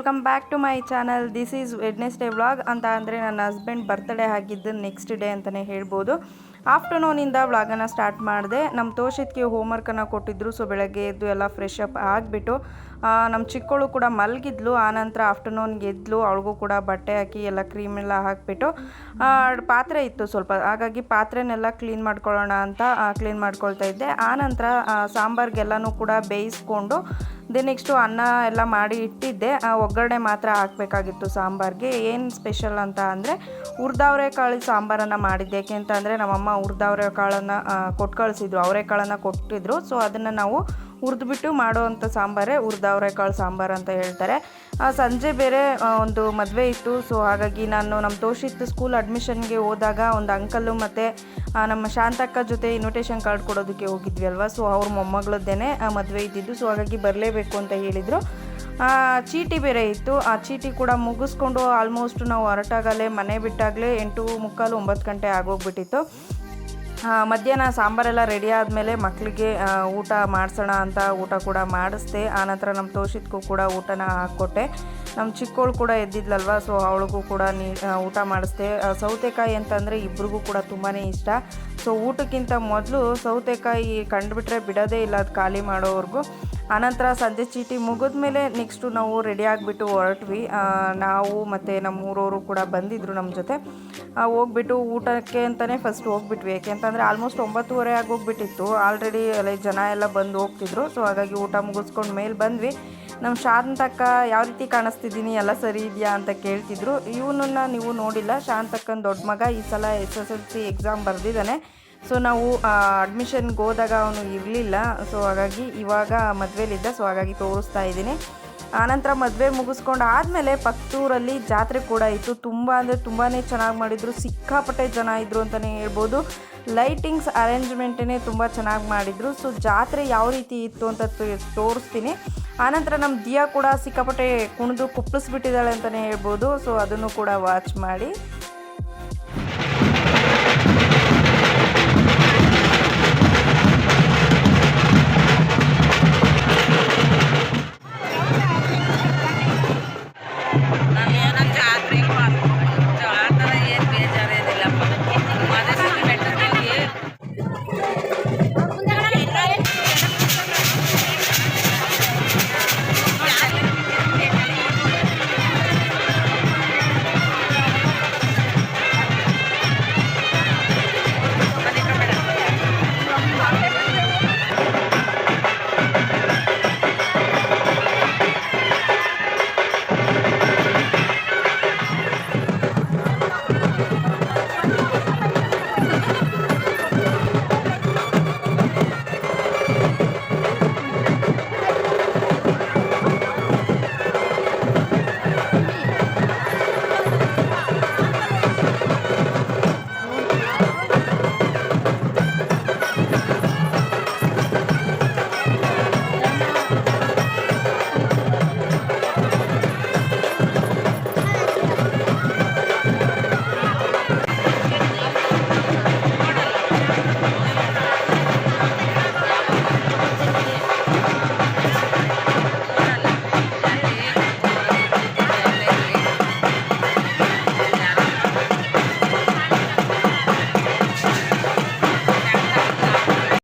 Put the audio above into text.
Welcome back to my channel. This is Wednesday vlog ಅಂತ ಅಂದರೆ ನನ್ನ ಹಸ್ಬೆಂಡ್ ಬರ್ತ್ಡೇ ಆಗಿದ್ದು ನೆಕ್ಸ್ಟ್ ಡೇ ಅಂತಲೇ ಹೇಳ್ಬೋದು. ಆಫ್ಟರ್ನೂನಿಂದ ವ್ಲಾಗನ್ನು ಸ್ಟಾರ್ಟ್ ಮಾಡಿದೆ. ನಮ್ಮ ತೋಷಿತ್ಗೆ ಹೋಮ್ವರ್ಕನ್ನು ಕೊಟ್ಟಿದ್ದರು. ಸೊ ಬೆಳಗ್ಗೆ ಎದ್ದು ಎಲ್ಲ ಫ್ರೆಶ್ ಅಪ್ ಆಗಿಬಿಟ್ಟು ನಮ್ಮ ಚಿಕ್ಕವಳು ಕೂಡ ಮಲಗಿದ್ಲು. ಆನಂತರ ಆಫ್ಟರ್ನೂನ್ಗೆ ಎದ್ಲು. ಅವಳಿಗೂ ಕೂಡ ಬಟ್ಟೆ ಹಾಕಿ ಎಲ್ಲ ಕ್ರೀಮೆಲ್ಲ ಹಾಕಿಬಿಟ್ಟು ಪಾತ್ರೆ ಇತ್ತು ಸ್ವಲ್ಪ, ಹಾಗಾಗಿ ಪಾತ್ರೆನೆಲ್ಲ ಕ್ಲೀನ್ ಮಾಡ್ಕೊಳ್ಳೋಣ ಅಂತ ಕ್ಲೀನ್ ಮಾಡ್ಕೊಳ್ತಾ ಇದ್ದೆ. ಆನಂತರ ಸಾಂಬಾರಿಗೆಲ್ಲನೂ ಕೂಡ ಬೇಯಿಸ್ಕೊಂಡು ನೆಕ್ಸ್ಟು ಅನ್ನ ಎಲ್ಲ ಮಾಡಿ ಇಟ್ಟಿದ್ದೆ. ಒಗ್ಗರಣೆ ಮಾತ್ರ ಹಾಕಬೇಕಾಗಿತ್ತು ಸಾಂಬಾರಿಗೆ. ಏನು ಸ್ಪೆಷಲ್ ಅಂತ ಅಂದರೆ ಹುರಿದವರೆಕಾಳು ಸಾಂಬಾರನ್ನು ಮಾಡಿದ್ದೆ. ಏಕೆ ಅಂತ ಅಂದರೆ ನಮ್ಮಮ್ಮ ಹುರಿದವರೆಕಾಳನ್ನು ಕೊಟ್ಟು ಕಳಿಸಿದ್ರು, ಅವರೆಕಾಳನ್ನು ಕೊಟ್ಟಿದ್ರು. ಸೊ ಅದನ್ನು ನಾವು ಹುರಿದ್ಬಿಟ್ಟು ಮಾಡೋವಂಥ ಸಾಂಬಾರೇ ಹುರಿದವರೆಕಾಳು ಸಾಂಬಾರು ಅಂತ ಹೇಳ್ತಾರೆ. ಸಂಜೆ ಬೇರೆ ಒಂದು ಮದುವೆ ಇತ್ತು. ಸೊ ಹಾಗಾಗಿ ನಾನು ನಮ್ಮ ತೋಷಿತ್ ಸ್ಕೂಲ್ ಅಡ್ಮಿಷನ್ಗೆ ಹೋದಾಗ ಒಂದು ಅಂಕಲ್ಲು ಮತ್ತು ನಮ್ಮ ಶಾಂತಕ್ಕ ಜೊತೆ ಇನ್ವಿಟೇಷನ್ ಕಾರ್ಡ್ ಕೊಡೋದಕ್ಕೆ ಹೋಗಿದ್ವಿ ಅಲ್ವಾ. ಸೊ ಅವ್ರ ಮೊಮ್ಮಗಳದ್ದೇನೆ ಮದುವೆ ಇದ್ದಿದ್ದು. ಸೊ ಹಾಗಾಗಿ ಬರಲೇಬೇಕು ಅಂತ ಹೇಳಿದರು. ಚೀಟಿ ಬೇರೆ ಇತ್ತು. ಆ ಚೀಟಿ ಕೂಡ ಮುಗಿಸ್ಕೊಂಡು ಆಲ್ಮೋಸ್ಟ್ ನಾವು ಹೊರಟಾಗಲೇ ಮನೆ ಬಿಟ್ಟಾಗಲೇ 8:45 9 ಗಂಟೆ ಆಗೋಗ್ಬಿಟ್ಟಿತ್ತು. ಮಧ್ಯಾಹ್ನ ಸಾಂಬಾರೆಲ್ಲ ರೆಡಿ ಆದಮೇಲೆ ಮಕ್ಕಳಿಗೆ ಊಟ ಮಾಡಿಸೋಣ ಅಂತ ಊಟ ಕೂಡ ಮಾಡಿಸ್ದೆ. ಆನಂತರ ನಮ್ಮ ತೋಷಿತ್ಗೂ ಕೂಡ ಊಟನ ಹಾಕ್ಕೊಟ್ಟೆ. ನಮ್ಮ ಚಿಕ್ಕವಳು ಕೂಡ ಎದ್ದಿದ್ಲಲ್ವ, ಸೊ ಅವಳಿಗೂ ಕೂಡ ಊಟ ಮಾಡಿಸ್ದೆ. ಸೌತೆಕಾಯಿ ಅಂತಂದರೆ ಇಬ್ರಿಗೂ ಕೂಡ ತುಂಬಾ ಇಷ್ಟ. ಸೊ ಊಟಕ್ಕಿಂತ ಮೊದಲು ಸೌತೆಕಾಯಿ ಕಂಡುಬಿಟ್ರೆ ಬಿಡೋದೇ ಇಲ್ಲ, ಅದು ಖಾಲಿ ಮಾಡೋವರೆಗೂ. ಆನಂತರ ಸಂಜೆ ಚೀಟಿ ಮುಗಿದ್ಮೇಲೆ ನೆಕ್ಸ್ಟು ನಾವು ರೆಡಿ ಆಗಿಬಿಟ್ಟು ಹೊರಟ್ವಿ. ನಾವು ಮತ್ತು ನಮ್ಮ ಊರವರು ಕೂಡ ಬಂದಿದ್ದರು ನಮ್ಮ ಜೊತೆ. ಹೋಗ್ಬಿಟ್ಟು ಊಟಕ್ಕೆ ಅಂತಲೇ ಫಸ್ಟ್ ಹೋಗ್ಬಿಟ್ವಿ. ಯಾಕೆಂತಂದರೆ ಆಲ್ಮೋಸ್ಟ್ 9:30 ಆಗೋಗ್ಬಿಟ್ಟಿತ್ತು. ಆಲ್ರೆಡಿ ಜನ ಎಲ್ಲ ಬಂದು ಹೋಗ್ತಿದ್ರು. ಸೊ ಹಾಗಾಗಿ ಊಟ ಮುಗಿಸ್ಕೊಂಡು ಮೇಲೆ ಬಂದ್ವಿ. ನಮ್ಮ ಶಾಂತಕ್ಕ ಯಾವ ರೀತಿ ಕಾಣಿಸ್ತಿದ್ದೀನಿ, ಎಲ್ಲ ಸರಿ ಇದೆಯಾ ಅಂತ ಕೇಳ್ತಿದ್ರು. ಇವನನ್ನು ನೀವು ನೋಡಿಲ್ಲ, ಶಾಂತಕ್ಕನ ದೊಡ್ಡ ಮಗ ಈ ಸಲ SSLC ಎಕ್ಸಾಮ್ ಬರೆದಿದ್ದಾನೆ. ಸೊ ನಾವು ಅಡ್ಮಿಷನ್ಗೆ ಹೋದಾಗ ಅವನು ಇರಲಿಲ್ಲ. ಸೊ ಹಾಗಾಗಿ ಇವಾಗ ಮದುವೆಲಿದ್ದ. ಸೊ ಹಾಗಾಗಿ ತೋರಿಸ್ತಾ ಇದ್ದೀನಿ. ಆನಂತರ ಮದುವೆ ಮುಗಿಸ್ಕೊಂಡು ಆದಮೇಲೆ ಪಕ್ಕದೂರಲ್ಲಿ ಜಾತ್ರೆ ಕೂಡ ಇತ್ತು. ತುಂಬ ಅಂದರೆ ತುಂಬಾ ಚೆನ್ನಾಗಿ ಮಾಡಿದರು. ಸಿಕ್ಕಾಪಟ್ಟೆ ಜನ ಇದ್ದರು ಅಂತಲೇ ಹೇಳ್ಬೋದು. ಲೈಟಿಂಗ್ಸ್ ಅರೇಂಜ್ಮೆಂಟೇ ತುಂಬ ಚೆನ್ನಾಗಿ ಮಾಡಿದರು. ಸೊ ಜಾತ್ರೆ ಯಾವ ರೀತಿ ಇತ್ತು ಅಂತ ತೋರಿಸ್ತೀನಿ. ಆನಂತರ ನಮ್ಮ ದಿಯಾ ಕೂಡ ಸಿಕ್ಕಾಪಟ್ಟೆ ಕುಣಿದು ಕುಪ್ಪಳಿಸ್ಬಿಟ್ಟಿದ್ದಾಳೆ ಅಂತಲೇ ಹೇಳ್ಬೋದು. ಸೊ ಅದನ್ನು ಕೂಡ ವಾಚ್ ಮಾಡಿ.